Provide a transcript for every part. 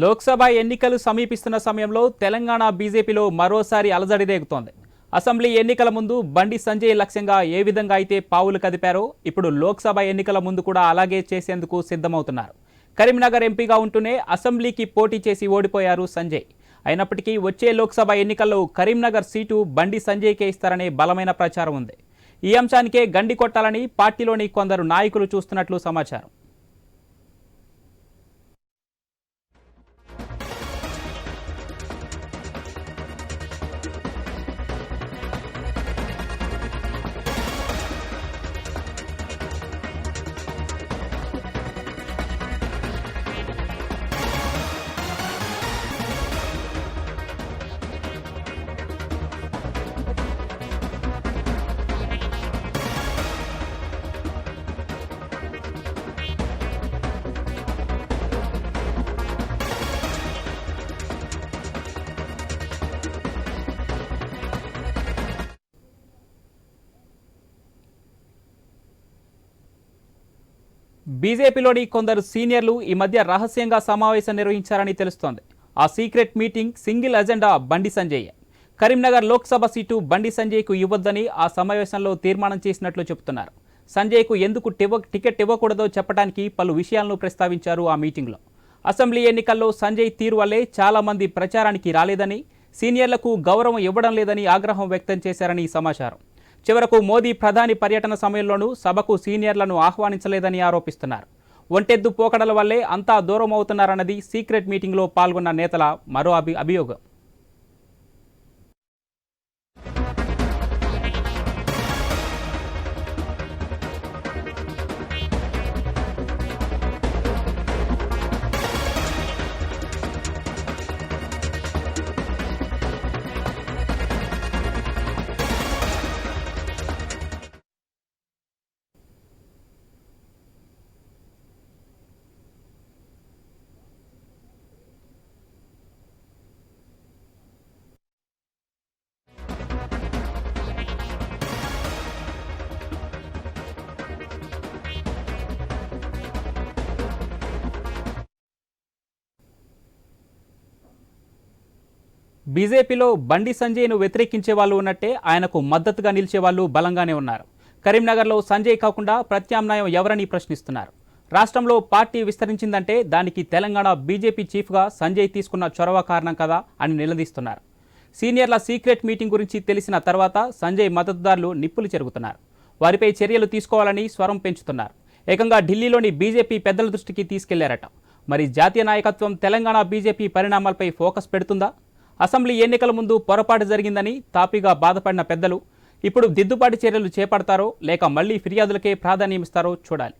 లోక్సభ ఎన్నికలు సమీపిస్తున్న సమయంలో తెలంగాణ బీజేపీలో మరోసారి అలజడి రేగుతోంది. అసెంబ్లీ ఎన్నికల ముందు బండి సంజయ్ లక్ష్యంగా ఏ విధంగా అయితే పావులు కదిపారో ఇప్పుడు లోక్సభ ఎన్నికల ముందు కూడా అలాగే చేసేందుకు సిద్ధమవుతున్నారు. కరీంనగర్ ఎంపీగా ఉంటూనే అసెంబ్లీకి పోటీ చేసి ఓడిపోయారు సంజయ్. అయినప్పటికీ వచ్చే లోక్సభ ఎన్నికల్లో కరీంనగర్ సీటు బండి సంజయ్కే ఇస్తారనే బలమైన ప్రచారం ఉంది. ఈ అంశానికే గండి కొట్టాలని పార్టీలోని కొందరు నాయకులు చూస్తున్నట్లు సమాచారం. బీజేపీలోని కొందరు సీనియర్లు ఈ మధ్య రహస్యంగా సమావేశం నిర్వహించారని తెలుస్తోంది. ఆ secret meeting single agenda Bandi Sanjay. Karimnagar Lok Sabha seat బండి సంజయ్కు ఇవ్వొద్దని ఆ సమావేశంలో తీర్మానం చేసినట్లు చెబుతున్నారు. సంజయ్కు ఎందుకు టికెట్ ఇవ్వకూడదో చెప్పడానికి పలు విషయాలను ప్రస్తావించారు ఆ మీటింగ్లో. అసెంబ్లీ ఎన్నికల్లో సంజయ్ తీరు వల్లే చాలా మంది ప్రచారానికి రాలేదని, సీనియర్లకు గౌరవం ఇవ్వడం లేదని ఆగ్రహం వ్యక్తం చేశారని సమాచారం. చివరకు మోదీ ప్రధాని పర్యటన సమయంలోనూ సభకు సీనియర్లను ఆహ్వానించలేదని ఆరోపిస్తున్నారు. ఒంటెద్దు పోకడల వల్లే అంతా దూరం అవుతున్నారన్నది సీక్రెట్ మీటింగ్లో పాల్గొన్న నేతల మరో అభియోగం. బీజేపీలో బండి సంజయ్ను వ్యతిరేకించే వాళ్ళు ఉన్నట్టే ఆయనకు మద్దతుగా నిలిచే వాళ్ళు బలంగానే ఉన్నారు. కరీంనగర్లో సంజయ్ కాకుండా ప్రత్యామ్నాయం ఎవరని ప్రశ్నిస్తున్నారు. రాష్ట్రంలో పార్టీ విస్తరించిందంటే దానికి తెలంగాణ బీజేపీ చీఫ్గా సంజయ్ తీసుకున్న చొరవ కారణం కదా అని నిలదీస్తున్నారు. సీనియర్ల సీక్రెట్ మీటింగ్ గురించి తెలిసిన తర్వాత సంజయ్ మద్దతుదారులు నిప్పులు చెరుగుతున్నారు. వారిపై చర్యలు తీసుకోవాలని స్వరం పెంచుతున్నారు. ఏకంగా ఢిల్లీలోని బీజేపీ పెద్దల దృష్టికి తీసుకెళ్లారట. మరి జాతీయ నాయకత్వం తెలంగాణ బీజేపీ పరిణామాలపై ఫోకస్ పెడుతుందా? అసెంబ్లీ ఎన్నికల ముందు పొరపాటు జరిగిందని తాపీగా బాధపడిన పెద్దలు ఇప్పుడు దిద్దుబాటు చర్యలు చేపడతారో లేక మళ్లీ ఫిర్యాదులకే ప్రాధాన్యమిస్తారో చూడాలి.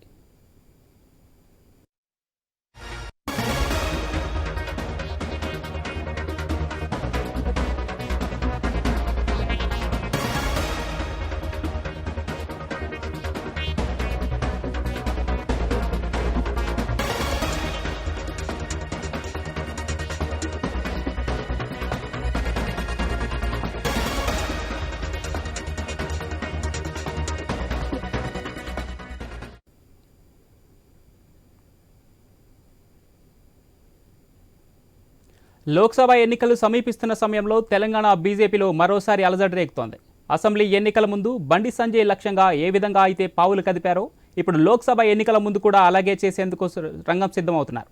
లోక్సభ ఎన్నికలు సమీపిస్తున్న సమయంలో తెలంగాణ బీజేపీలో మరోసారి అలజడి రేగుతోంది. అసెంబ్లీ ఎన్నికల ముందు బండి సంజయ్ లక్ష్యంగా ఏ విధంగా అయితే పావులు కదిపారో ఇప్పుడు లోక్సభ ఎన్నికల ముందు కూడా అలాగే చేసేందుకు రంగం సిద్ధమవుతున్నారు.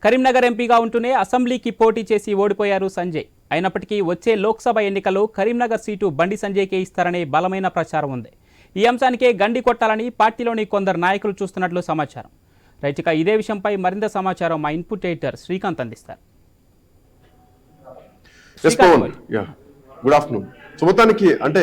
కరీంనగర్ ఎంపీగా ఉంటూనే అసెంబ్లీకి పోటీ చేసి ఓడిపోయారు సంజయ్. అయినప్పటికీ వచ్చే లోక్సభ ఎన్నికల్లో కరీంనగర్ సీటు బండి సంజయ్కే ఇస్తారనే బలమైన ప్రచారం ఉంది. ఈ అంశానికే గండి కొట్టాలని పార్టీలోని కొందరు నాయకులు చూస్తున్నట్లు సమాచారం. రైట్గా ఇదే విషయంపై మరింత సమాచారం మా ఇన్పుట్ ఎడిటర్ శ్రీకాంత్ అందిస్తారు. Good afternoon. సో మొత్తానికి అంటే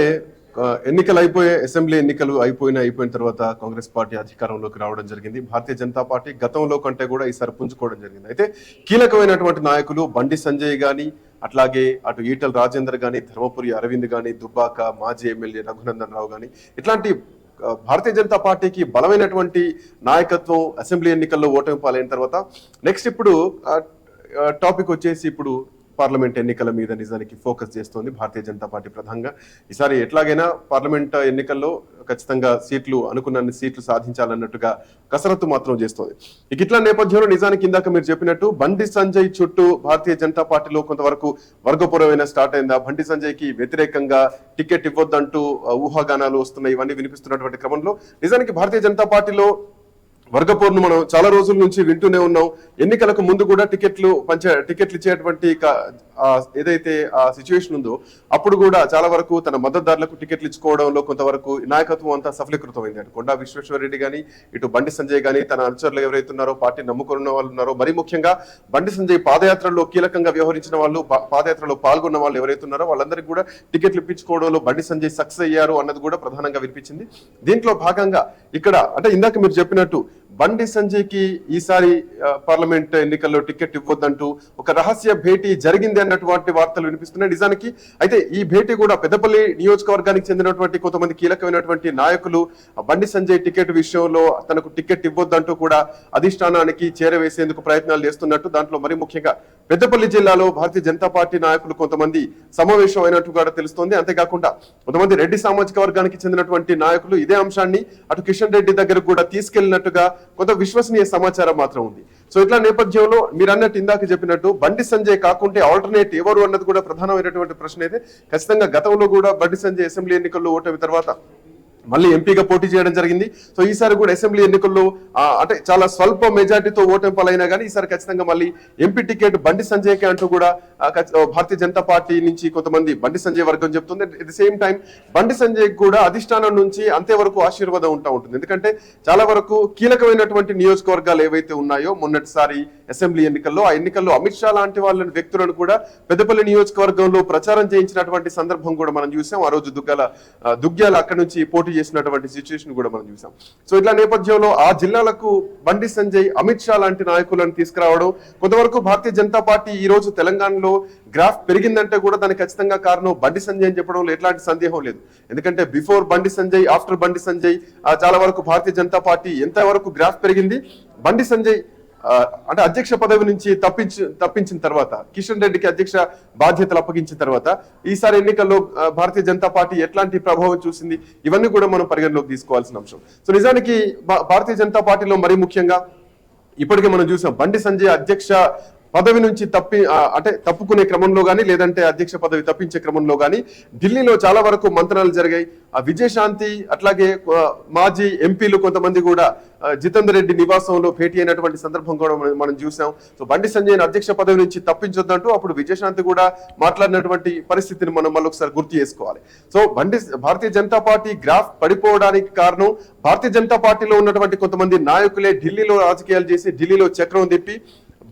ఎన్నికలు అసెంబ్లీ ఎన్నికలు అయిపోయిన తర్వాత కాంగ్రెస్ పార్టీ అధికారంలోకి రావడం జరిగింది. భారతీయ జనతా పార్టీ గతంలో కంటే కూడా ఈసారి పుంజుకోవడం జరిగింది. అయితే కీలకమైనటువంటి నాయకులు బండి సంజయ్ గాని, అట్లాగే అటు ఈటల రాజేందర్ గాని, ధర్మపురి అరవింద్ గాని, దుబ్బాక మాజీ ఎమ్మెల్యే రఘునందన్ రావు గాని, ఇట్లాంటి భారతీయ జనతా పార్టీకి బలమైనటువంటి నాయకత్వం అసెంబ్లీ ఎన్నికల్లో ఓటమి పాలైన తర్వాత నెక్స్ట్ ఇప్పుడు టాపిక్ వచ్చేసి ఇప్పుడు పార్లమెంట్ ఎన్నికల మీద నిజానికి ఫోకస్ చేస్తోంది భారతీయ జనతా పార్టీ ప్రధానంగా. ఈసారి ఎట్లాగైనా పార్లమెంట్ ఎన్నికల్లో ఖచ్చితంగా అనుకున్న సీట్లు సాధించాలన్నట్టుగా కసరత్తు మాత్రం చేస్తోంది. ఇట్లా నేపథ్యంలో నిజానికి ఇందాక మీరు చెప్పినట్టు బండి సంజయ్ చుట్టూ భారతీయ జనతా పార్టీలో కొంతవరకు వర్గపూర్వమైన స్టార్ట్ అయిందా, బండి సంజయ్ కి వ్యతిరేకంగా టికెట్ ఇవ్వద్దంటూ ఊహాగానాలు వస్తున్నాయి, ఇవన్నీ వినిపిస్తున్నటువంటి క్రమంలో నిజానికి భారతీయ జనతా పార్టీలో వర్గపోరును మనం చాలా రోజుల నుంచి వింటూనే ఉన్నాం. ఎన్నికలకు ముందు కూడా టికెట్లు ఇచ్చేటువంటి ఏదైతే ఆ సిచ్యువేషన్ ఉందో అప్పుడు కూడా చాలా వరకు తన మద్దతుదారులకు టికెట్లు ఇచ్చుకోవడంలో కొంతవరకు నాయకత్వం అంతా సఫలీకృతమైంది. అటు కొండా విశ్వేశ్వరరెడ్డి కానీ, ఇటు బండి సంజయ్ కానీ, తన అనుచరులు ఎవరైతే ఉన్నారో, పార్టీ నమ్ముకున్న వాళ్ళు ఉన్నారో, మరి ముఖ్యంగా బండి సంజయ్ పాదయాత్రలో కీలకంగా వ్యవహరించిన వాళ్ళు, పాదయాత్రలో పాల్గొన్న వాళ్ళు ఎవరైతే ఉన్నారో వాళ్ళందరికీ కూడా టికెట్లు ఇప్పించుకోవడంలో బండి సంజయ్ సక్సెస్ అయ్యారు అన్నది కూడా ప్రధానంగా వినిపించింది. దీంట్లో భాగంగా ఇక్కడ అంటే ఇందాక మీరు చెప్పినట్టు బండి సంజయ్ కి ఈసారి పార్లమెంట్ ఎన్నికల్లో టికెట్ ఇవ్వద్దంటూ ఒక రహస్య భేటీ జరిగింది అన్నటువంటి వార్తలు వినిపిస్తున్నాయి నిజానికి. అయితే ఈ భేటీ కూడా పెద్దపల్లి నియోజకవర్గానికి చెందినటువంటి కొంతమంది కీలకమైనటువంటి నాయకులు బండి సంజయ్ టికెట్ విషయంలో తనకు టికెట్ ఇవ్వద్దంటూ కూడా అధిష్టానానికి చేరవేసేందుకు ప్రయత్నాలు చేస్తున్నట్టు, దాంట్లో మరి ముఖ్యంగా పెద్దపల్లి జిల్లాలో భారతీయ జనతా పార్టీ నాయకులు కొంతమంది సమావేశం అయినట్టు కూడా తెలుస్తోంది. అంతేకాకుండా కొంతమంది రెడ్డి సామాజిక వర్గానికి చెందినటువంటి నాయకులు ఇదే అంశాన్ని అటు కిషన్ రెడ్డి దగ్గరకు కూడా తీసుకెళ్లినట్టుగా కొంత విశ్వసనీయ సమాచారం మాత్రం ఉంది. సో ఇట్లా నేపథ్యంలో మీరు అన్నట్టు ఇందాక చెప్పినట్టు బండి సంజయ్ కాకుంటే ఆల్టర్నేట్ ఎవరు అన్నది కూడా ప్రధానమైనటువంటి ప్రశ్న అయితే ఖచ్చితంగా గతంలో కూడా బండి సంజయ్ అసెంబ్లీ ఎన్నికల్లో ఓటమి తర్వాత మళ్ళీ ఎంపీగా పోటీ చేయడం జరిగింది. సో ఈసారి కూడా అసెంబ్లీ ఎన్నికల్లో అంటే చాలా స్వల్ప మెజార్టీతో ఓటమి పాలైనా కానీ ఈసారి ఖచ్చితంగా మళ్ళీ ఎంపీ టికెట్ బండి సంజయ్కి అంటూ కూడా భారతీయ జనతా పార్టీ నుంచి కొంతమంది బండి సంజయ్ వర్గం చెప్తుంది. At the same time Bandi Sanjay కూడా అధిష్టానం నుంచి అంతే వరకు ఆశీర్వాదం ఉంటుంది. ఎందుకంటే చాలా వరకు కీలకమైనటువంటి నియోజకవర్గాలు ఏవైతే ఉన్నాయో మొన్నటిసారి అసెంబ్లీ ఎన్నికల్లో ఆ ఎన్నికల్లో అమిత్ షా లాంటి వాళ్ళ వ్యక్తులను కూడా పెద్దపల్లి నియోజకవర్గంలో ప్రచారం చేయించినటువంటి సందర్భం కూడా మనం చూసాం. ఆ రోజు దుగ్గ్యాల అక్కడి నుంచి పోటీ చేసినటువంటి సిచ్యువేషన్ కూడా మనం చూసాం. సో ఇట్లా నేపథ్యంలో ఆ జిల్లాలకు బండి సంజయ్ అమిత్ షా లాంటి నాయకులను తీసుకురావడం కొంతవరకు భారతీయ జనతా పార్టీ ఈ రోజు తెలంగాణలో గ్రాఫ్ పెరిగిందంటే కూడా దానికి ఖచ్చితంగా కారణం బండి సంజయ్ అని చెప్పడంలో ఎట్లాంటి సందేహం లేదు. ఎందుకంటే బిఫోర్ బండి సంజయ్, ఆఫ్టర్ బండి సంజయ్ చాలా వరకు భారతీయ జనతా పార్టీ ఎంత వరకు గ్రాఫ్ పెరిగింది. బండి సంజయ్ అంటే అధ్యక్ష పదవి నుంచి తప్పించిన తర్వాత, కిషన్ రెడ్డికి అధ్యక్ష బాధ్యతలు అప్పగించిన తర్వాత ఈసారి ఎన్నికల్లో భారతీయ జనతా పార్టీ ఎట్లాంటి ప్రభావం చూసింది, ఇవన్నీ కూడా మనం పరిగణలోకి తీసుకోవాల్సిన అంశం. సో నిజానికి భారతీయ జనతా పార్టీలో మరీ ముఖ్యంగా ఇప్పటికే మనం చూసాం బండి సంజయ్ అధ్యక్ష పదవి నుంచి తప్పుకునే క్రమంలో కానీ లేదంటే అధ్యక్ష పదవి తప్పించే క్రమంలో కానీ ఢిల్లీలో చాలా వరకు మంత్రాలు జరిగాయి. విజయశాంతి అట్లాగే మాజీ ఎంపీలు కొంతమంది కూడా జితేందర్ రెడ్డి నివాసంలో భేటీ అయినటువంటి సందర్భం కూడా మనం చూసాం. సో బండి సంజయ్ అధ్యక్ష పదవి నుంచి తప్పించొద్దంటూ అప్పుడు విజయశాంతి కూడా మాట్లాడినటువంటి పరిస్థితిని మనం మళ్ళొకసారి గుర్తు చేసుకోవాలి. So Bharatiya Janata party graph పడిపోవడానికి కారణం భారతీయ జనతా పార్టీలో ఉన్నటువంటి కొంతమంది నాయకులే ఢిల్లీలో రాజకీయాలు చేసి ఢిల్లీలో చక్రం తిప్పి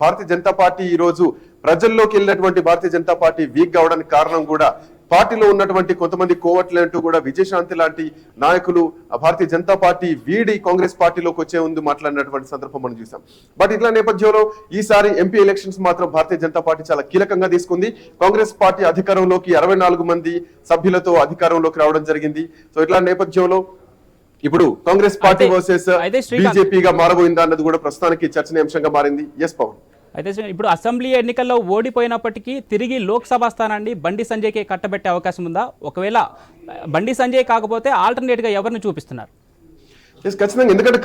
భారతీయ జనతా పార్టీ ఈ రోజు ప్రజల్లోకి వెళ్ళినటువంటి భారతీయ జనతా పార్టీ వీక్ కావడానికి కారణం కూడా పార్టీలో ఉన్నటువంటి కొంతమంది కోవట్లంటూ కూడా విజయశాంతి లాంటి నాయకులు భారతీయ జనతా పార్టీ వీడి కాంగ్రెస్ పార్టీలోకి వచ్చే ముందు మాట్లాడినటువంటి సందర్భం మనం చూసాం. బట్ ఇట్లా నేపథ్యంలో ఈసారి ఎంపీ ఎలక్షన్స్ మాత్రం భారతీయ జనతా పార్టీ చాలా కీలకంగా తీసుకుంది. కాంగ్రెస్ పార్టీ అధికారంలోకి 64 మంది సభ్యులతో అధికారంలోకి రావడం జరిగింది. సో ఇట్లా నేపథ్యంలో ఇప్పుడు కాంగ్రెస్ పార్టీ వర్సెస్ బీజేపీగా మారబోయిందా అన్నది కూడా ప్రస్తుతానికి చర్చనీయాంశంగా మారింది. ఎస్ పవన్. అయితే ఇప్పుడు అసెంబ్లీ ఎన్నికల్లో ఓడిపోయినప్పటికీ తిరిగి లోక్సభ స్థానాన్ని బండి సంజయ్కి కట్టబెట్టే అవకాశం ఉందా? ఒకవేళ బండి సంజయ్ కాకపోతే ఆల్టర్నేట్గా ఎవరిని చూపిస్తున్నారు? ఖచ్చితంగా. ఎందుకంటే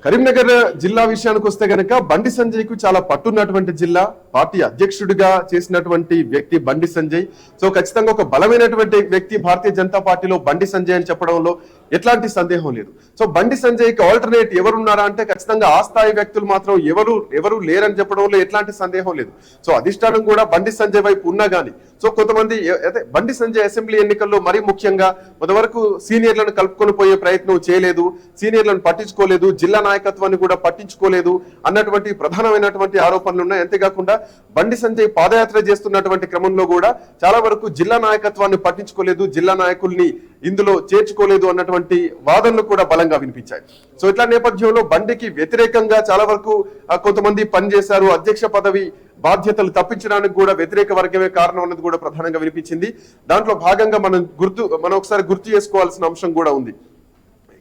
కరీంనగర్ జిల్లా విషయానికి వస్తే గనక బండి సంజయ్ కు చాలా పట్టున్నటువంటి జిల్లా, పార్టీ అధ్యక్షుడిగా చేసినటువంటి వ్యక్తి బండి సంజయ్. సో ఖచ్చితంగా ఒక బలమైనటువంటి వ్యక్తి భారతీయ జనతా పార్టీలో బండి సంజయ్ అని చెప్పడంలో ఎట్లాంటి సందేహం లేదు. సో బండి సంజయ్ కి ఆల్టర్నేట్ ఎవరున్నారా అంటే ఖచ్చితంగా ఆ స్థాయి వ్యక్తులు మాత్రం ఎవరు లేరని చెప్పడంలో ఎట్లాంటి సందేహం లేదు. సో అధిష్టానం కూడా బండి సంజయ్ వైపు ఉన్నా గానీ సో కొంతమంది బండి సంజయ్ అసెంబ్లీ ఎన్నికల్లో మరీ ముఖ్యంగా కొంతవరకు సీనియర్లను కలుపుకొని పోయే ప్రయత్నం చేయలేదు, సీనియర్లను పట్టించుకోలేదు, జిల్లా నాయకత్వాన్ని కూడా పట్టించుకోలేదు అన్నటువంటి ప్రధానమైనటువంటి ఆరోపణలు ఉన్నాయి. అంతేకాకుండా బండి సంజయ్ పాదయాత్ర చేస్తున్నటువంటి క్రమంలో కూడా చాలా వరకు జిల్లా నాయకత్వాన్ని పట్టించుకోలేదు, జిల్లా నాయకుల్ని ఇందులో చేర్చుకోలేదు అన్నటువంటి వాదనలు కూడా బలంగా వినిపించాయి. సో ఇట్లా నేపథ్యంలో బండికి వ్యతిరేకంగా చాలా వరకు కొంతమంది పనిచేశారు. అధ్యక్ష పదవి బాధ్యతలు తప్పించడానికి కూడా వ్యతిరేక వర్గమే కారణం అన్నది కూడా ప్రధానంగా వినిపించింది. దాంట్లో భాగంగా మనం ఒకసారి గుర్తు చేసుకోవాల్సిన అంశం కూడా ఉంది.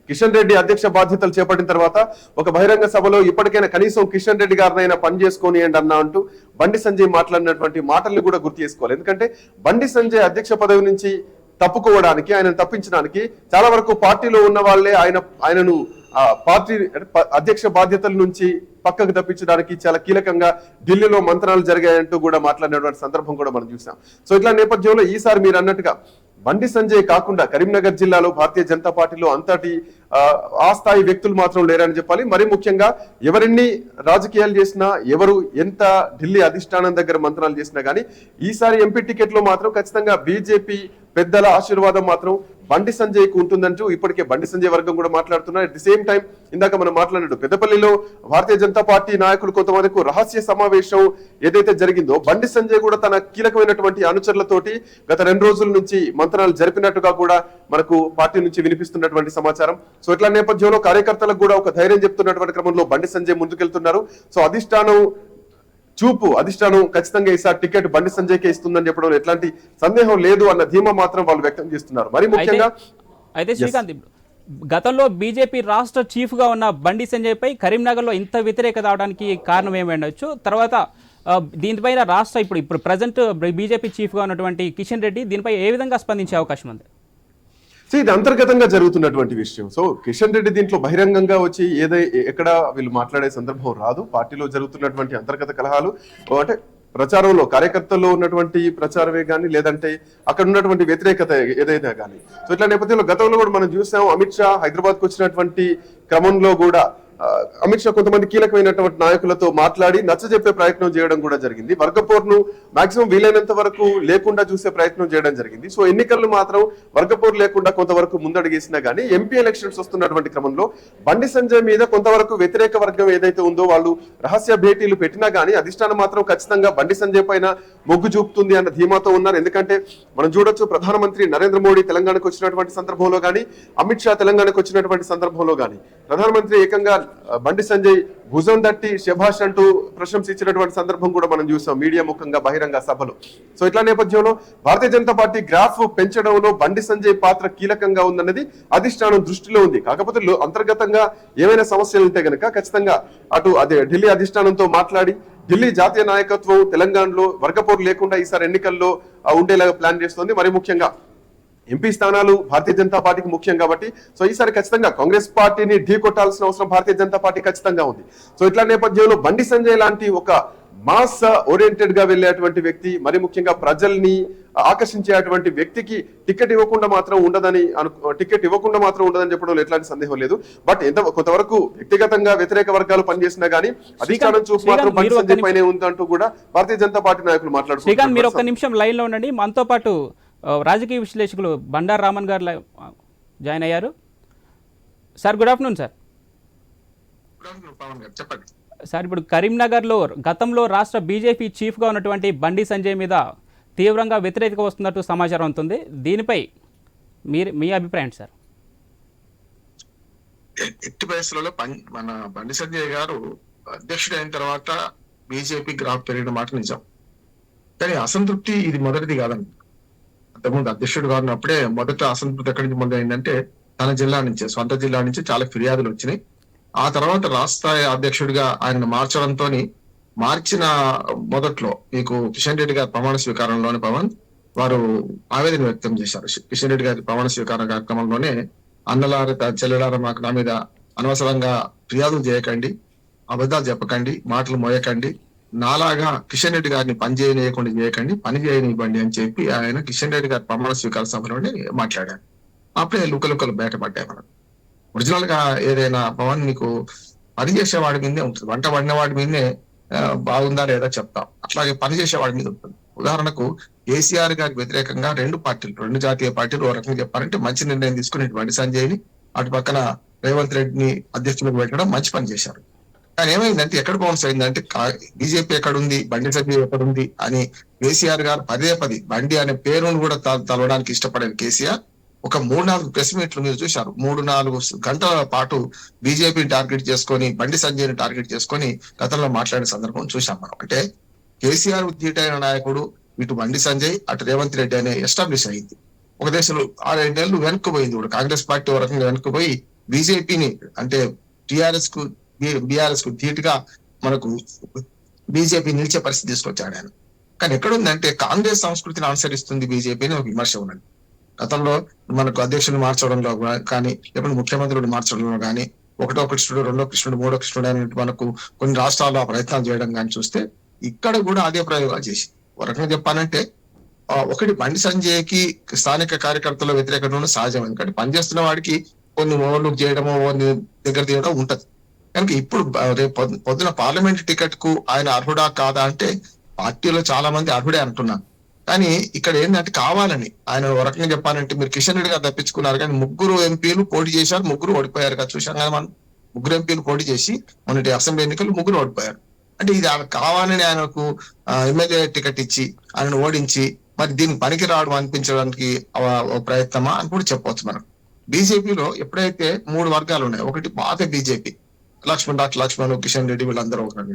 కిషన్ రెడ్డి అధ్యక్ష బాధ్యతలు చేపట్టిన తర్వాత ఒక బహిరంగ సభలో ఇప్పటికైనా కనీసం కిషన్ రెడ్డి గారినైనా పని చేసుకొనియండి అన్నా అంటూ బండి సంజయ్ మాట్లాడినటువంటి మాటల్ని కూడా గుర్తు చేసుకోవాలి. ఎందుకంటే బండి సంజయ్ అధ్యక్ష పదవి నుంచి తప్పుకోవడానికి, ఆయనను తప్పించడానికి చాలా వరకు పార్టీలో ఉన్న వాళ్ళే ఆయనను పార్టీ అధ్యక్ష బాధ్యతల నుంచి పక్కకు తప్పించడానికి చాలా కీలకంగా ఢిల్లీలో మంత్రాలు జరిగాయంటూ కూడా మాట్లాడినటువంటి సందర్భం కూడా మనం చూసాం. సో ఇట్లా నేపథ్యంలో ఈసారి మీరు అన్నట్టుగా బండి సంజయ్ కాకుండా కరీంనగర్ జిల్లాలో భారతీయ జనతా పార్టీలో అంతటి ఆ స్థాయి వ్యక్తులు మాత్రం లేరని చెప్పాలి. మరి ముఖ్యంగా ఎవరిన్ని రాజకీయాలు చేసినా, ఎవరు ఎంత ఢిల్లీ అధిష్టానం దగ్గర మంత్రాలు చేసినా కానీ ఈసారి ఎంపీ టికెట్ లో మాత్రం ఖచ్చితంగా బీజేపీ పెద్దల ఆశీర్వాదం మాత్రం బండి సంజయ్ కు ఉంటుందంటూ ఇప్పటికే బండి సంజయ్ వర్గం కూడా మాట్లాడుతున్నారు. అట్ ది సేమ్ టైం ఇందాక మనం మాట్లాడినట్టు పెద్దపల్లిలో భారతీయ జనతా పార్టీ నాయకులు కొంతమందికి రహస్య సమావేశం ఏదైతే జరిగిందో బండి సంజయ్ కూడా తన కీలకమైనటువంటి అనుచరులతోటి గత 2 రోజుల నుంచి మంత్రాలు జరిపినట్టుగా కూడా మనకు పార్టీ నుంచి వినిపిస్తున్నటువంటి సమాచారం. సో ఇట్లా నేపథ్యంలో కార్యకర్తలకు కూడా ఒక ధైర్యం చెప్తున్నటువంటి క్రమంలో బండి సంజయ్ ముందుకెళ్తున్నారు. సో అధిష్టానం ఖచ్చితంగా ఈసారి టికెట్ బండి సంజయ్కే ఇస్తుందని చెప్పడం ఎట్లాంటి సందేహం లేదు అన్న ధీమా మాత్రం వాళ్ళు వ్యక్తం చేస్తున్నారు. మరి ముఖ్యంగా అయితే శ్రీకాంత్, గతంలో బీజేపీ రాష్ట్ర చీఫ్ గా ఉన్న బండి సంజయ్ పై కరీంనగర్ లో ఇంత వ్యతిరేకత అవడానికి కారణం ఏమైండొచ్చు? తర్వాత దీనిపైన రాష్ట్ర ఇప్పుడు ప్రజెంట్ బీజేపీ చీఫ్ గా ఉన్నటువంటి కిషన్ రెడ్డి దీనిపై ఏ విధంగా స్పందించే అవకాశం ఉంది? సో ఇది అంతర్గతంగా జరుగుతున్నటువంటి విషయం. సో కిషన్ రెడ్డి దీంట్లో బహిరంగంగా వచ్చి ఎక్కడ వీళ్ళు మాట్లాడే సందర్భం రాదు. పార్టీలో జరుగుతున్నటువంటి అంతర్గత కలహాలు అంటే ప్రచారంలో కార్యకర్తల్లో ఉన్నటువంటి ప్రచారమే కానీ, లేదంటే అక్కడ ఉన్నటువంటి వ్యతిరేకత ఏదైనా కానీ. సో ఇట్లా నేపథ్యంలో గతంలో కూడా మనం చూసాం, అమిత్ షా హైదరాబాద్కు వచ్చినటువంటి క్రమంలో కూడా అమిత్ షా కొంతమంది కీలకమైనటువంటి నాయకులతో మాట్లాడి నచ్చజెప్పే ప్రయత్నం చేయడం కూడా జరిగింది. వర్గపోర్ను మాక్సిమం వీలైనంత వరకు లేకుండా చూసే ప్రయత్నం చేయడం జరిగింది. సో ఎన్నికలు మాత్రం వర్గపోర్ లేకుండా కొంతవరకు ముందడుగేసినా కానీ ఎంపీ ఎలక్షన్స్ వస్తున్నటువంటి క్రమంలో బండి సంజయ్ మీద కొంతవరకు వ్యతిరేక వర్గం ఏదైతే ఉందో వాళ్ళు రహస్య భేటీలు పెట్టినా కానీ అధిష్టానం మాత్రం ఖచ్చితంగా బండి సంజయ్ పైన మొగ్గు చూపుతుంది అన్న ధీమాతో ఉన్నారు. ఎందుకంటే మనం చూడొచ్చు, ప్రధానమంత్రి నరేంద్ర మోడీ తెలంగాణకు వచ్చినటువంటి సందర్భంలో కానీ, అమిత్ షా తెలంగాణకు వచ్చినటువంటి సందర్భంలో కానీ ప్రధానమంత్రి ఏకంగా బండి సంజయ్ భుజం తట్టి శభాష్ అంటూ ప్రశంసించినటువంటి సందర్భం కూడా మనం చూసాం మీడియా ముఖంగా బహిరంగ సభలో. సో ఇట్లా నేపథ్యంలో భారతీయ జనతా పార్టీ గ్రాఫ్ పెంచడంలో బండి సంజయ్ పాత్ర కీలకంగా ఉందన్నది అధిష్టానం దృష్టిలో ఉంది. కాకపోతే అంతర్గతంగా ఏమైనా సమస్యలు ఉంటే గనక ఖచ్చితంగా అదే ఢిల్లీ అధిష్టానంతో మాట్లాడి ఢిల్లీ జాతీయ నాయకత్వం తెలంగాణలో వర్గపోరు లేకుండా ఈసారి ఎన్నికల్లో ఉండేలాగా ప్లాన్ చేస్తోంది. మరి ముఖ్యంగా ఎంపీ స్థానాలు భారతీయ జనతా పార్టీకి ముఖ్యం కాబట్టి సో ఈసారి ఖచ్చితంగా కాంగ్రెస్ పార్టీని ఢీ కొట్టాల్సిన అవసరం భారతీయ జనతా పార్టీ ఖచ్చితంగా ఉంది. సో ఇట్లా నేపథ్యంలో బండి సంజయ్ లాంటి ఒక మాస్ ఓరియంటెడ్ గా వెళ్ళేటువంటి వ్యక్తి, మరి ముఖ్యంగా ప్రజల్ని ఆకర్షించేటువంటి వ్యక్తికి టికెట్ ఇవ్వకుండా మాత్రం ఉండదని చెప్పడంలో ఎట్లాంటి సందేహం లేదు. బట్ కొంతవరకు వ్యక్తిగతంగా వ్యతిరేక వర్గాలు పనిచేసినా గానీ అధిష్టానం చూపు మాత్రం బండి సంజయ్ పైనే ఉందంటూ కూడా భారతీయ జనతా పార్టీ నాయకులు మాట్లాడుతున్నారు. మీరు ఒక్క నిమిషం లైన్ లో ఉండండి. మనతో పాటు రాజకీయ విశ్లేషకులు బండారు రామన్ గారు జాయిన్ అయ్యారు. Sir good afternoon sir. చెప్పండి సార్, ఇప్పుడు కరీంనగర్లో గతంలో రాష్ట్ర బీజేపీ చీఫ్గా ఉన్నటువంటి బండి సంజయ్ మీద తీవ్రంగా వ్యతిరేకత వస్తున్నట్టు సమాచారం ఉంటుంది. దీనిపై మీ అభిప్రాయం సార్? ఎట్టి పరిస్థితులలో మన బండి సంజయ్ గారు అధ్యక్షుడు అయిన తర్వాత బీజేపీ గ్రాఫ్ పెరిగిన మాట నిజం. కానీ అసంతృప్తి ఇది మొదటిది కాదండి. అంతకుముందు అధ్యక్షుడు కానప్పుడే మొదట అసంతృప్తి ఎక్కడి నుంచి మొదలైందంటే తన జిల్లా నుంచే, సొంత జిల్లా నుంచి చాలా ఫిర్యాదులు వచ్చినాయి. ఆ తర్వాత రాష్ట్ర అధ్యక్షుడిగా ఆయన మార్చడంతో మార్చిన మొదట్లో మీకు కిషన్ రెడ్డి గారి ప్రమాణ స్వీకారంలోని పవన్ వారు ఆవేదన వ్యక్తం చేశారు. కిషన్ రెడ్డి గారి ప్రమాణ స్వీకార కార్యక్రమంలోనే అన్నలార చెల్లెలార మాకు నా మీద అనవసరంగా ఫిర్యాదులు చేయకండి, అబద్ధాలు చెప్పకండి, మాటలు మోయకండి, నాలాగా కిషన్ రెడ్డి గారిని పని చేయనీయకుండా చేయకండి, పని చేయనివ్వండి అని చెప్పి ఆయన కిషన్ రెడ్డి గారి ప్రమాణ స్వీకార సభలోనే మాట్లాడారు. అప్పుడే లుకలుకలు బయటపడ్డాయి. మనం ఒరిజినల్ గా ఏదైనా పవన్ నీకు పని చేసేవాడి మీదే ఉంటుంది, వంట వండినవాడి మీదే బాగుందా లేదా చెప్తాం, అట్లాగే పని చేసేవాడి మీద ఉంటుంది. ఉదాహరణకు కేసీఆర్ గారికి వ్యతిరేకంగా రెండు జాతీయ పార్టీలు ఓ రకంగా చెప్పారంటే మంచి నిర్ణయం తీసుకుని బండి సంజయ్ ని అటు పక్కన రేవంత్ రెడ్డిని అధ్యక్షులకు పెట్టడం మంచి పని చేశారు. కానీ ఏమైందంటే ఎక్కడ బౌన్స్ అయిందంటే బీజేపీ ఎక్కడుంది, బండి సంజయ్ ఎక్కడుంది అని కేసీఆర్ గారు పదే బండి అనే పేరును కూడా తలవడానికి ఇష్టపడేది కేసీఆర్. ఒక 3-4 ప్రెస్ మీట్లు మీరు చూశారు. 3-4 గంటల పాటు బీజేపీని టార్గెట్ చేసుకొని బండి సంజయ్ని టార్గెట్ చేసుకొని గతంలో మాట్లాడిన సందర్భం చూశాం మనం. అంటే కేసీఆర్ ధీటైన నాయకుడు ఇటు బండి సంజయ్ అటు రేవంత్ రెడ్డి అనే ఎస్టాబ్లిష్ అయింది. ఒక దేశంలో 6-7 నెలలు వెనక్కిపోయింది కూడా కాంగ్రెస్ పార్టీ ఒక రకంగా వెనక్కిపోయి బీజేపీని అంటే టిఆర్ఎస్ కు బీఆర్ఎస్ కు ధీటుగా మనకు బీజేపీ నిలిచే పరిస్థితి తీసుకొచ్చాడు ఆయన. కానీ ఎక్కడుందంటే కాంగ్రెస్ సంస్కృతిని అనుసరిస్తుంది బీజేపీ అని ఒక విమర్శ ఉన్నది. గతంలో మనకు అధ్యక్షుడిని మార్చడంలో కానీ లేకపోతే ముఖ్యమంత్రులు మార్చడంలో కానీ ఒకటో కృష్ణుడు, రెండో కృష్ణుడు, మూడో కృష్ణుడు అని మనకు కొన్ని రాష్ట్రాల్లో ప్రయత్నాలు చేయడం కానీ చూస్తే ఇక్కడ కూడా అదే ప్రయోగాలు చేసి ఒక రకంగా చెప్పాలంటే ఒకటి బండి సంజయ్కి స్థానిక కార్యకర్తల వ్యతిరేకత ఉండడం సహజం. ఎందుకంటే పనిచేస్తున్న వాడికి కొన్ని ఓవర్లుక్ చేయడమో దగ్గర తీయడం ఉంటది. కనుక ఇప్పుడు రేపు పొద్దున పార్లమెంట్ టికెట్ కు ఆయన అర్హుడా కాదా అంటే పార్టీలో చాలా మంది అర్హుడే అంటున్నారు. కానీ ఇక్కడ ఏంటంటే కావాలని ఆయన ఒక రకంగా చెప్పాలంటే మీరు కిషన్ రెడ్డి గారు తప్పించుకున్నారు కానీ 3 ఎంపీలు పోటీ చేశారు, 3 ఓడిపోయారు కదా. చూసాం కదా మనం, 3 ఎంపీలు పోటీ చేసి మొన్నటి అసెంబ్లీ ఎన్నికలు 3 ఓడిపోయారు. అంటే ఇది ఆయన కావాలని ఆయనకు ఎమ్మెల్యే టికెట్ ఇచ్చి ఆయనను ఓడించి మరి దీనికి పనికి రావడం అనిపించడానికి ప్రయత్నమా అని కూడా చెప్పవచ్చు మనం. బీజేపీలో ఎప్పుడైతే 3 వర్గాలు ఉన్నాయి, ఒకటి పాత బీజేపీ డాక్టర్ లక్ష్మణ్, కిషన్ రెడ్డి వీళ్ళందరూ ఒకటి,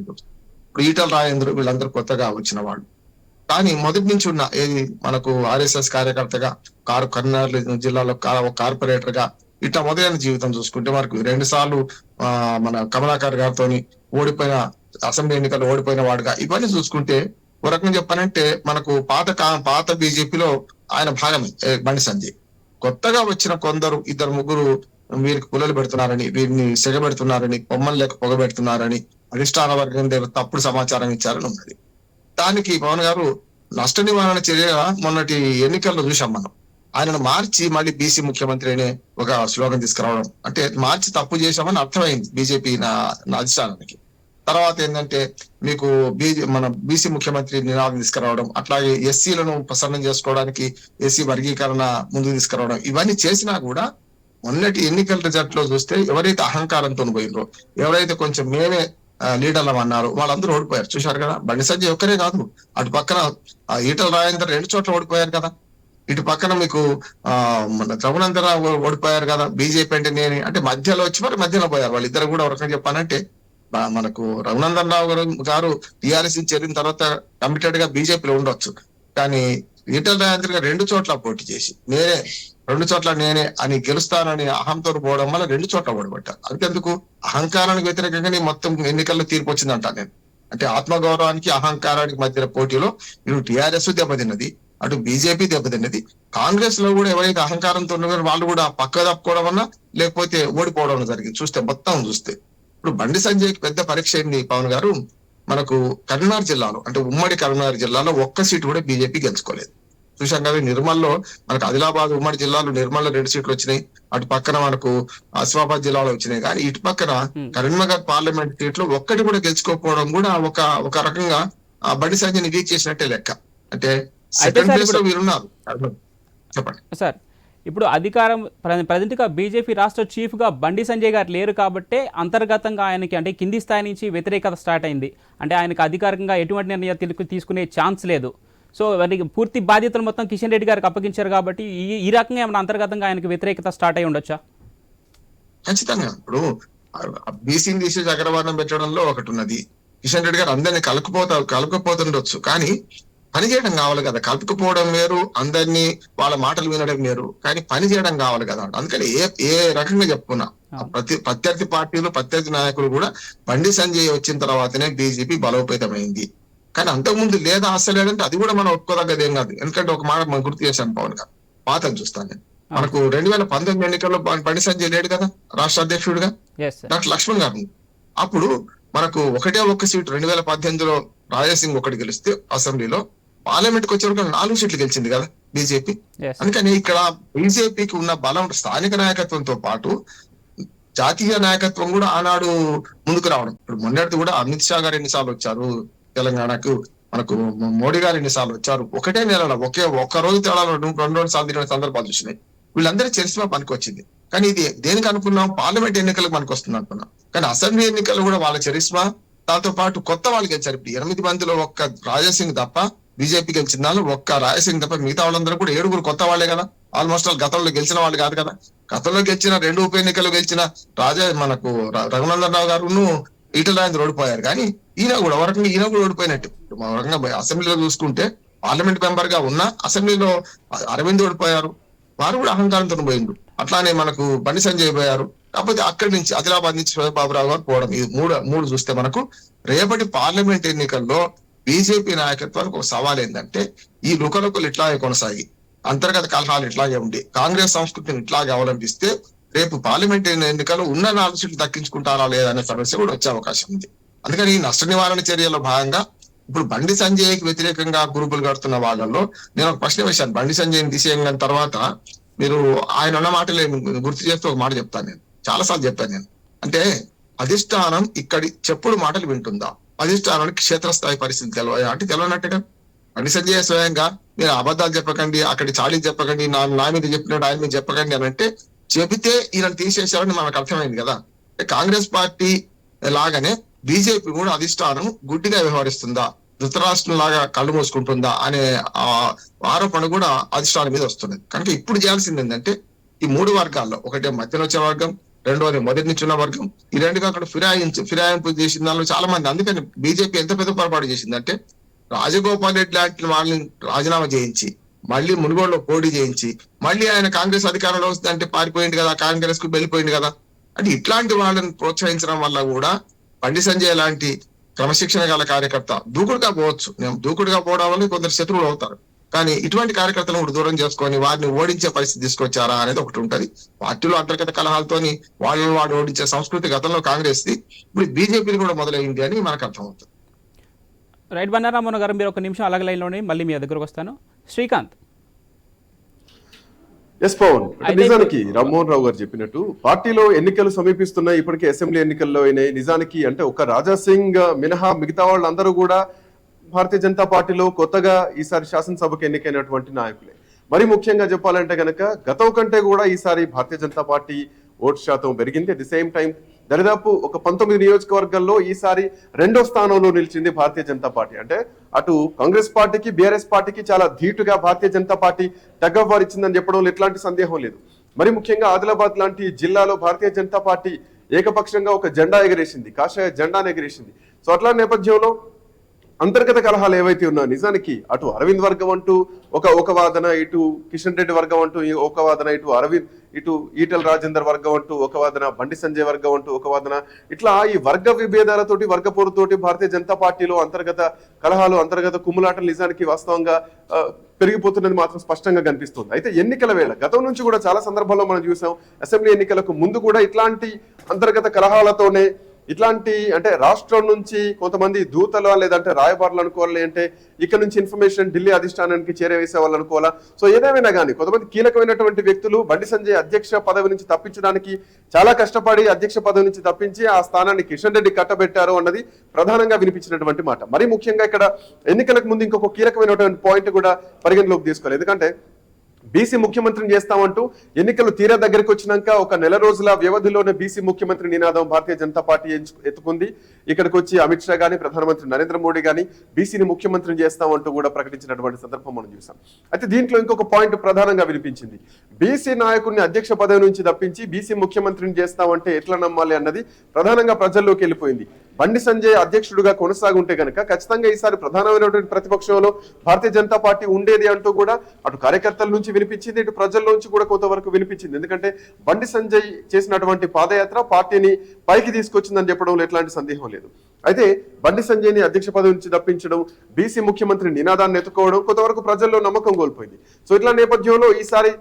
ఇప్పుడు ఈటల రాజేంద్ర వీళ్ళందరూ కొత్తగా వచ్చిన వాళ్ళు. కానీ మొదటి నుంచి ఉన్న ఏది మనకు ఆర్ఎస్ఎస్ కార్యకర్తగా కర్నూలు జిల్లాలో కార్పొరేటర్ గా ఇట్లా మొదలైన జీవితం చూసుకుంటే మనకు 2 సార్లు మన కమలాకర్ గారితో ఓడిపోయిన అసెంబ్లీ ఎన్నికలు ఓడిపోయిన వాడుగా ఇవన్నీ చూసుకుంటే ఒక రకంగా చెప్పాలంటే మనకు పాత బీజేపీలో ఆయన భాగమే బండి సంజయ్. కొత్తగా వచ్చిన కొందరు 2-3 వీరికి పుల్లలు పెడుతున్నారని, వీరిని సెగబెడుతున్నారని, బొమ్మలు లేక పొగబెడుతున్నారని అధిష్టాన వర్గం దగ్గర తప్పుడు సమాచారం ఇచ్చారని ఉన్నది. దానికి పవన్ గారు నష్ట నివారణ చర్యగా మొన్నటి ఎన్నికల్లో చూసాం మనం. ఆయనను మార్చి మళ్ళీ బీసీ ముఖ్యమంత్రి అనే ఒక స్లోగన్ తీసుకురావడం అంటే మార్చి తప్పు చేశామని అర్థమైంది బీజేపీ అధిష్టానానికి. తర్వాత ఏంటంటే మీకు మన బీసీ ముఖ్యమంత్రి నినాదం తీసుకురావడం, అట్లాగే ఎస్సీలను ప్రసన్నం చేసుకోవడానికి ఎస్సీ వర్గీకరణ ముందుకు తీసుకురావడం, ఇవన్నీ చేసినా కూడా మొన్నటి ఎన్నికల రిజల్ట్ లో చూస్తే ఎవరైతే అహంకారంతో పోయినరో, ఎవరైతే కొంచెం మేమే లీడర్లం అన్నారు వాళ్ళందరూ ఓడిపోయారు. చూశారు కదా. బండి సంజయ్ ఒక్కరే కాదు, అటు పక్కన ఈటల రాజేందర్ 2 చోట్ల ఓడిపోయారు కదా. ఇటు పక్కన మీకు మన రఘునందరావు ఓడిపోయారు కదా. బీజేపీ అంటే నేను అంటే మధ్యలో వచ్చి మరి మధ్యలో పోయారు వాళ్ళిద్దరు కూడా. ఒక రకంగా చెప్పానంటే మనకు రఘునందన్ గారు టీఆర్ఎస్ చేరిన తర్వాత కమిటెడ్ గా బీజేపీలో ఉండొచ్చు, కానీ ఈటల రాజేందర్ గారు 2 చోట్ల పోటీ చేసి 2 చోట్ల నేనే అని గెలుస్తానని అహంతో పోవడం వల్ల 2 చోట్ల ఓడిపడ్డారు. అంతెందుకు అహంకారానికి వ్యతిరేకంగానే మొత్తం ఎన్నికల్లో తీర్పు వచ్చిందంట నేను. అంటే ఆత్మగౌరవానికి అహంకారానికి మధ్య పోటీలో ఇటు టిఆర్ఎస్ దెబ్బతిన్నది, అటు బీజేపీ దెబ్బతిన్నది. కాంగ్రెస్ లో కూడా ఎవరైతే అహంకారంతో ఉన్నారో వాళ్ళు కూడా పక్క తప్పుకోవడం వల్ల లేకపోతే ఓడిపోవడం జరిగింది. మొత్తం చూస్తే ఇప్పుడు బండి సంజయ్కి పెద్ద పరీక్ష అయింది పవన్ గారు. మనకు కరీంనగర్ జిల్లాలో అంటే ఉమ్మడి కరీంనగర్ జిల్లాలో 1 సీటు కూడా బీజేపీ గెలుచుకోలేదు. చూసాం కదా. నిర్మల్లో మనకు ఆదిలాబాద్ ఉమ్మడి జిల్లాలో నిర్మల్లో 2 సీట్లు వచ్చినాయి, అటు పక్కన మనకు ఆసిఫాబాద్ జిల్లాలో వచ్చినాయి. కానీ ఇటు పక్కన కరీంనగర్ పార్లమెంట్ సీట్లు ఒక్కటి కూడా గెలుచుకోకపోవడం కూడా ఒక రకంగా బండి సంజయ్ని వీక్ చేసినట్టే లెక్క. అంటే సెకండ్ ప్లేస్ లో వీరున్నారు. చెప్పండి సార్. ఇప్పుడు అధికారం ప్రజెంట్ గా బీజేపీ రాష్ట్ర చీఫ్ గా బండి సంజయ్ గారు లేరు కాబట్టే అంతర్గతంగా ఆయనకి అంటే కింది స్థాయి నుంచి వ్యతిరేకత స్టార్ట్ అయింది. అంటే ఆయనకు అధికారికంగా ఎటువంటి నిర్ణయం తీసుకునే ఛాన్స్ లేదు. సో వారికి పూర్తి బాధ్యతలు మొత్తం కిషన్ రెడ్డి గారికి అప్పగించారు కాబట్టి ఈ రకంగా ఏమైనా అంతర్గతంగా ఆయనకు వ్యతిరేకత స్టార్ట్ అయి ఉండొచ్చా? ఖచ్చితంగా. ఇప్పుడు బీసీని తీసేసి అగ్రవర్ణం పెట్టడంలో ఒకటి ఉన్నది. కిషన్ రెడ్డి గారు అందరినీ కలుపుకపోతుండొచ్చు, కానీ పని చేయడం కావాలి కదా. కలుపుకుపోవడం వేరు, అందరినీ వాళ్ళ మాటలు వినడం వేరు, కానీ పని చేయడం కావాలి కదా. అందుకని ఏ రకంగా చెప్పుకున్నా ప్రత్యర్థి పార్టీలు ప్రత్యర్థి నాయకులు కూడా బండి సంజయ్ వచ్చిన తర్వాతనే బీజేపీ బలోపేతమైంది. కానీ అంతకుముందు లేదా అసలు లేదంటే అది కూడా మనం ఒప్పుకోదగ్గది ఏం కాదు. ఎందుకంటే ఒక మాట మనం గుర్తు చేశాను పవన్ గారు, పాతను చూస్తాను నేను. మనకు 2019 ఎన్నికల్లో బండి సంజయ్ లేడు కదా రాష్ట్ర అధ్యక్షుడిగా, డాక్టర్ లక్ష్మణ్ గారు. అప్పుడు మనకు 1 సీటు 2018లో రాజాసింగ్ ఒకటి గెలిస్తే అసెంబ్లీలో, పార్లమెంట్ కి వచ్చేవరకు 4 సీట్లు గెలిచింది కదా బీజేపీ. అందుకని ఇక్కడ బీజేపీకి ఉన్న బలం స్థానిక నాయకత్వంతో పాటు జాతీయ నాయకత్వం కూడా ఆనాడు ముందుకు రావడం. ఇప్పుడు మొన్నటి కూడా అమిత్ షా గారు ఎన్నిసార్లు వచ్చారు తెలంగాణకు, మనకు మోడీ గారు ఎన్నిసార్లు వచ్చారు, ఒకటే నెలలో ఒక్క రోజు తేడాలో 2 సార్లు తిరిగిన సందర్భాలు చూసినాయి. వీళ్ళందరూ చరిస్మా పనికి వచ్చింది. కానీ ఇది దేనికి అనుకున్నాం, పార్లమెంట్ ఎన్నికలకు మనకు వస్తుంది అనుకున్నాం. కానీ అసెంబ్లీ ఎన్నికలు కూడా వాళ్ళ చరిస్మా, దాంతో పాటు కొత్త వాళ్ళు గెలిచారు. ఇప్పుడు 8 మందిలో ఒక్క రాజాసింగ్ తప్ప బీజేపీ గెలిచిన దానిలో ఒక్క రాజాసింగ్ తప్ప మిగతా వాళ్ళందరూ కూడా 7 కొత్త వాళ్లే కదా. ఆల్మోస్ట్ వాళ్ళు గతంలో గెలిచిన వాళ్ళు కాదు కదా. గతంలో గెలిచిన 2 ఉప ఎన్నికలు గెలిచిన మనకు రఘునందన్ రావు గారు ఈటల రాజేందర్ ఓడిపోయారు. కానీ ఈయన కూడా ఓడిపోయినట్టు. ఒక రకంగా అసెంబ్లీలో చూసుకుంటే పార్లమెంట్ మెంబర్ గా ఉన్న అసెంబ్లీలో అరవింద్ ఓడిపోయారు, వారు కూడా అహంకారంతో పోయిండు. అట్లానే మనకు బండి సంజయ్ పోయారు. కాకపోతే అక్కడి నుంచి ఆదిలాబాద్ నుంచి శోభ బాబురావు గారు పోవడం, ఇది మూడు చూస్తే మనకు రేపటి పార్లమెంట్ ఎన్నికల్లో బీజేపీ నాయకత్వానికి ఒక సవాల్ ఏంటంటే ఈ లుకలుకలు ఇట్లాగే కొనసాగి అంతర్గత కలహాలు ఇట్లాగే ఉండి కాంగ్రెస్ సంస్కృతిని ఇట్లాగే అవలంబిస్తే రేపు పార్లమెంట్ ఎన్నికలు ఉన్న 4 సీట్లు దక్కించుకుంటారా లేదా అనే సమస్య కూడా వచ్చే అవకాశం ఉంది. అందుకని ఈ నష్ట నివారణ చర్యల్లో భాగంగా ఇప్పుడు బండి సంజయ్కి వ్యతిరేకంగా గ్రూపులు కడుతున్న వాళ్ళల్లో నేను ఒక ప్రశ్న వేశాను. బండి సంజయ్ని తీసేయడం తర్వాత మీరు ఆయన అన్న మాటలే గుర్తు చేస్తూ ఒక మాట చెప్తాను. నేను చాలాసార్లు చెప్పాను. నేను అంటే అధిష్టానం ఇక్కడి చెప్పుడు మాటలు వింటుందా, అధిష్టానానికి క్షేత్రస్థాయి పరిస్థితి తెలియ అంటే తెలియనట్టుగా బండి సంజయ్ స్వయంగా మీరు అబద్ధాలు చెప్పకండి, అక్కడి చాళీ చెప్పకండి, నా మీద చెప్పినట్టు ఆయన మీద చెప్పకండి అని అంటే చెబితే ఈయన తీసేశారని మనకు అర్థమైంది కదా. కాంగ్రెస్ పార్టీ లాగానే బీజేపీ కూడా అధిష్టానం గుడ్డిగా వ్యవహరిస్తుందా, ధృతరాష్ట్రం లాగా కళ్ళు మూసుకుంటుందా అనే ఆరోపణ కూడా అధిష్టానం మీద వస్తున్నది. కనుక ఇప్పుడు చేయాల్సింది ఏంటంటే ఈ 3 వర్గాల్లో, ఒకటే మధ్యలో వచ్చే వర్గం, రెండోది మొదటి నుంచి ఉన్న వర్గం, ఈ రెండుగా అక్కడ ఫిరాయింపు చేసిన దానిలో చాలా మంది. అందుకని బీజేపీ ఎంత పెద్ద పొరపాటు చేసిందంటే రాజగోపాల్ రెడ్డి లాంటి వాళ్ళని రాజీనామా చేయించి మళ్ళీ మునుగోడులో పోటీ చేయించి మళ్ళీ ఆయన కాంగ్రెస్ అధికారంలో వస్తుందంటే పారిపోయింది కదా, కాంగ్రెస్ కు వెళ్ళిపోయింది కదా. అంటే ఇట్లాంటి వాళ్ళని ప్రోత్సహించడం వల్ల కూడా బండి సంజయ్ లాంటి క్రమశిక్షణ గల కార్యకర్త దూకుడుగా పోవచ్చు. దూకుడుగా పోవడం వల్ల కొందరు శత్రువులు అవుతారు. కానీ ఇటువంటి కార్యకర్తలను కూడా దూరం చేసుకొని వారిని ఓడించే పరిస్థితి తీసుకొచ్చారా అనేది ఒకటి ఉంటది. పార్టీలో అంతర్గత కలహాలతోని వాళ్ళని వాడు ఓడించే సంస్కృతి గతంలో కాంగ్రెస్ ది, ఇప్పుడు బీజేపీని కూడా మొదలైంది అని మనకు అర్థమవుతుంది. రైట్ బండారామోహన్ గారు, మీరు ఒక నిమిషం అలాగే లైన్లోనే మళ్ళీ మీ దగ్గరకు వస్తాను. శ్రీకాంత్, ఎస్ పవన్, నిజానికి రామ్మోహన్ రావు గారు చెప్పినట్టు పార్టీలో ఎన్నికలు సమీపిస్తున్నాయి. ఇప్పటికే అసెంబ్లీ ఎన్నికల్లో అయినాయి. నిజానికి అంటే ఒక రాజాసింగ్ మినహా మిగతా వాళ్ళందరూ కూడా భారతీయ జనతా పార్టీలో కొత్తగా ఈసారి శాసనసభకు ఎన్నికైనటువంటి నాయకులే. మరి ముఖ్యంగా చెప్పాలంటే కనుక గతం కంటే కూడా ఈసారి భారతీయ జనతా పార్టీ ఓటు శాతం పెరిగింది. అట్ ది సేమ్ టైం దరిదాపు ఒక 19 నియోజకవర్గాల్లో ఈసారి 2వ స్థానంలో నిలిచింది భారతీయ జనతా పార్టీ. అంటే అటు కాంగ్రెస్ పార్టీకి బీఆర్ఎస్ పార్టీకి చాలా ధీటుగా భారతీయ జనతా పార్టీ టగ్గఫ్వార్ ఇచ్చిందని చెప్పడంలో ఎట్లాంటి సందేహం లేదు. మరి ముఖ్యంగా ఆదిలాబాద్ లాంటి జిల్లాలో భారతీయ జనతా పార్టీ ఏకపక్షంగా ఒక జెండా ఎగరేసింది, కాషాయ జెండాను ఎగరేసింది. సో అట్లా నేపథ్యంలో అంతర్గత కలహాలు ఏవైతే ఉన్నాయో నిజానికి అటు అరవింద్ వర్గం అంటూ ఒక వాదన, ఇటు కిషన్ రెడ్డి వర్గం అంటూ ఒక వాదన, ఇటు ఈటెల రాజేందర్ వర్గం అంటూ ఒక వాదన, బండి సంజయ్ వర్గం అంటూ ఒక వాదన, ఇట్లా ఈ వర్గ విభేదాలతోటి వర్గపోరుతోటి భారతీయ జనతా పార్టీలో అంతర్గత కలహాలు, అంతర్గత కుమ్ములాటలు నిజానికి వాస్తవంగా పెరిగిపోతున్నది మాత్రం స్పష్టంగా కనిపిస్తుంది. అయితే ఎన్నికల వేళ గతం నుంచి కూడా చాలా సందర్భాల్లో మనం చూసాం. అసెంబ్లీ ఎన్నికలకు ముందు కూడా ఇట్లాంటి అంతర్గత కలహాలతోనే ఇట్లాంటి అంటే రాష్ట్రం నుంచి కొంతమంది దూతలు లేదంటే రాయబారులు అనుకోవాలి, అంటే ఇక్కడ నుంచి ఇన్ఫర్మేషన్ ఢిల్లీ అధిష్టానానికి చేరవేసే వాళ్ళు అనుకోవాలా. సో ఏదేమైనా కానీ కొంతమంది కీలకమైనటువంటి వ్యక్తులు బండి సంజయ్ అధ్యక్ష పదవి నుంచి తప్పించడానికి చాలా కష్టపడి అధ్యక్ష పదవి నుంచి తప్పించి ఆ స్థానాన్ని కిషన్ రెడ్డి కట్టబెట్టారు అన్నది ప్రధానంగా వినిపించినటువంటి మాట. మరి ముఖ్యంగా ఇక్కడ ఎన్నికలకు ముందు ఇంకొక కీలకమైనటువంటి పాయింట్ కూడా పరిగణలోకి తీసుకోవాలి. ఎందుకంటే బీసీ ముఖ్యమంత్రిని చేస్తామంటూ ఎన్నికలు తీరా దగ్గరికి వచ్చినాక ఒక నెల రోజుల వ్యవధిలోనే బీసీ ముఖ్యమంత్రి నినాదం భారతీయ జనతా పార్టీ ఎత్తుకుంది. ఇక్కడికి వచ్చి అమిత్ షా గానీ ప్రధానమంత్రి నరేంద్ర మోడీ గానీ బీసీని ముఖ్యమంత్రిని చేస్తామంటూ కూడా ప్రకటించినటువంటి సందర్భం మనం చూసాం. అయితే దీంట్లో ఇంకొక పాయింట్ ప్రధానంగా వినిపించింది. బీసీ నాయకుడిని అధ్యక్ష పదవి నుంచి తప్పించి బీసీ ముఖ్యమంత్రిని చేస్తామంటే ఎట్లా నమ్మాలి అన్నది ప్రధానంగా ప్రజల్లోకి వెళ్ళిపోయింది. బండి సంజయ్ అధ్యక్షుడిగా కొనసాగుంటే కనుక ఖచ్చితంగా ఈసారి ప్రధానమైనటువంటి ప్రతిపక్షంలో భారతీయ జనతా పార్టీ ఉండేది అంటూ కూడా అటు కార్యకర్తల నుంచి వినిపించింది, ఇటు ప్రజల్లోంచి కూడా కొంతవరకు వినిపించింది. ఎందుకంటే బండి సంజయ్ చేసినటువంటి పాదయాత్ర పార్టీని పైకి తీసుకొచ్చిందని చెప్పడంలో ఎట్లాంటి సందేహం లేదు. అయితే బండి సంజయ్ని అధ్యక్ష పదవి నుంచి తప్పించడం, బీసీ ముఖ్యమంత్రి నినాదాన్ని ఎత్తుకోవడం కొంతవరకు ప్రజల్లో నమ్మకం కోల్పోయింది. సో ఇట్లా నేపథ్యంలో ఈసారి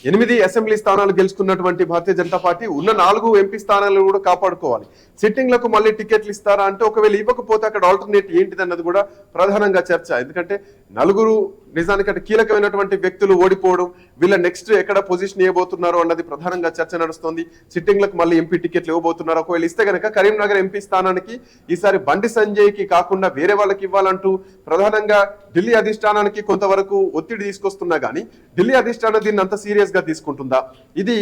8 అసెంబ్లీ స్థానాలు గెలుచుకున్నటువంటి భారతీయ జనతా పార్టీ ఉన్న 4 ఎంపీ స్థానాలను కూడా కాపాడుకోవాలి. సిట్టింగ్లకు మళ్ళీ టికెట్లు ఇస్తారా అంటే ఒకవేళ ఇవ్వకపోతే అక్కడ ఆల్టర్నేట్ ఏంటిది అన్నది కూడా ప్రధానంగా చర్చ. ఎందుకంటే 4 నిజానికంటే కీలకమైనటువంటి వ్యక్తులు ఓడిపోవడం, వీళ్ళ నెక్స్ట్ ఎక్కడ పొజిషన్ ఇవ్వబోతున్నారో అన్నది ప్రధానంగా చర్చ నడుస్తుంది. సిట్టింగ్లకు మళ్ళీ ఎంపీ టికెట్లు ఇవ్వబోతున్నారు. ఒకవేళ ఇస్తే కనుక కరీంనగర్ ఎంపీ స్థానానికి ఈసారి బండి సంజయ్కి కాకుండా వేరే వాళ్ళకి ఇవ్వాలంటూ ప్రధానంగా ఢిల్లీ అధిష్టానానికి కొంతవరకు ఒత్తిడి తీసుకొస్తున్నా కానీ ఢిల్లీ అధిష్టానం దీన్ని అంత సీరియస్ గా తీసుకుంటుందా? ఇది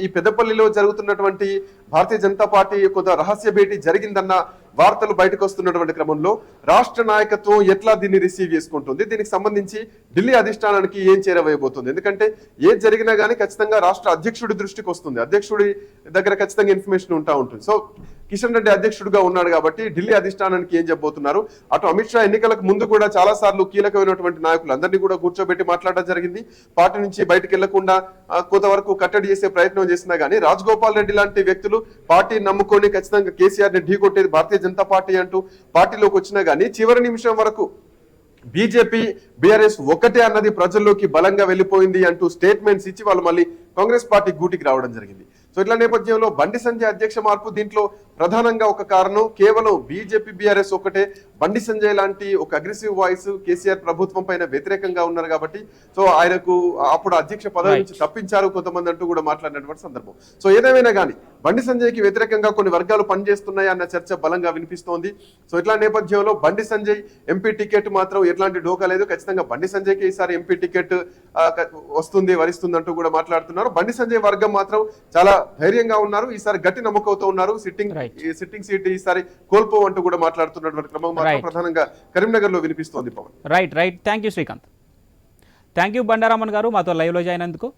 ఈ పెద్దపల్లిలో జరుగుతున్నటువంటి భారతీయ జనతా పార్టీ కొంత రహస్య భేటీ జరిగిందన్న వార్తలు బయటకు వస్తున్నటువంటి క్రమంలో రాష్ట్ర నాయకత్వం ఎట్లా దీన్ని రిసీవ్ చేసుకుంటుంది, దీనికి సంబంధించి ఢిల్లీ అధిష్టానానికి ఏం చేరవేయబోతుంది? ఎందుకంటే ఏది జరిగినా కానీ ఖచ్చితంగా రాష్ట్ర అధ్యక్షుడి దృష్టికి వస్తుంది, అధ్యక్షుడి దగ్గర ఖచ్చితంగా ఇన్ఫర్మేషన్ ఉంటా ఉంటుంది. సో కిషన్ రెడ్డి అధ్యక్షుడిగా ఉన్నాడు కాబట్టి ఢిల్లీ అధిష్టానానికి ఏం చెప్పబోతున్నారు. అటు అమిత్ షా ఎన్నికలకు ముందు కూడా చాలా సార్లు కీలకమైనటువంటి నాయకులందరినీ కూడా కూర్చోబెట్టి మాట్లాడడం జరిగింది. పార్టీ నుంచి బయటకు వెళ్లకుండా కొంతవరకు కట్టడి చేసే ప్రయత్నం చేసినా గానీ రాజగోపాల్ రెడ్డి లాంటి వ్యక్తులు పార్టీ నమ్ముకొని ఖచ్చితంగా కేసీఆర్ ని ఢీకొట్టేది భారతీయ జనతా పార్టీ అంటూ పార్టీలోకి వచ్చినా గానీ చివరి నిమిషం వరకు బీజేపీ బీఆర్ఎస్ ఒకటే అన్నది ప్రజల్లోకి బలంగా వెళ్ళిపోయింది అంటూ స్టేట్మెంట్స్ ఇచ్చి వాళ్ళు మళ్ళీ కాంగ్రెస్ పార్టీ గూటికి రావడం జరిగింది. సో ఇట్లా నేపథ్యంలో బండి సంజయ్ అధ్యక్ష మార్పు దీంట్లో ప్రధానంగా ఒక కారణం కేవలం బీజేపీ బీఆర్ఎస్ ఒకటే. బండి సంజయ్ లాంటి ఒక అగ్రెసివ్ వాయిస్ కేసీఆర్ ప్రభుత్వం పైన వ్యతిరేకంగా ఉన్నారు కాబట్టి సో ఆయనకు అప్పుడు అధ్యక్ష పదవి నుంచి తప్పించారు కొంతమంది అంటూ కూడా మాట్లాడినటువంటి సందర్భం. సో ఏదేమైనా కానీ బండి సంజయ్ కి వ్యతిరేకంగా కొన్ని వర్గాలు పనిచేస్తున్నాయి అన్న చర్చ బలంగా వినిపిస్తోంది. సో ఇట్లా నేపథ్యంలో బండి సంజయ్ ఎంపీ టికెట్ మాత్రం ఎట్లాంటి డోకా లేదు, ఖచ్చితంగా బండి సంజయ్ కి ఈసారి ఎంపీ టికెట్ వస్తుంది వరిస్తుంది అంటూ కూడా మాట్లాడుతున్నారు. బండి సంజయ్ వర్గం మాత్రం చాలా ధైర్యంగా ఉన్నారు, ఈసారి గట్టి నమ్మకంతో ఉన్నారు. సిట్టింగ్ సీట్ ఈసారి కోల్పోవంటూ కూడా మాట్లాడుతున్నటువంటి క్రమం మాత్రం ప్రధానంగా కరీంనగర్ లో వినిపిస్తోంది. Pawan right thank you Srikanth. Thank you Bandaraman గారు మాతో లైవ్ లో జాయిన్ అయినందుకు.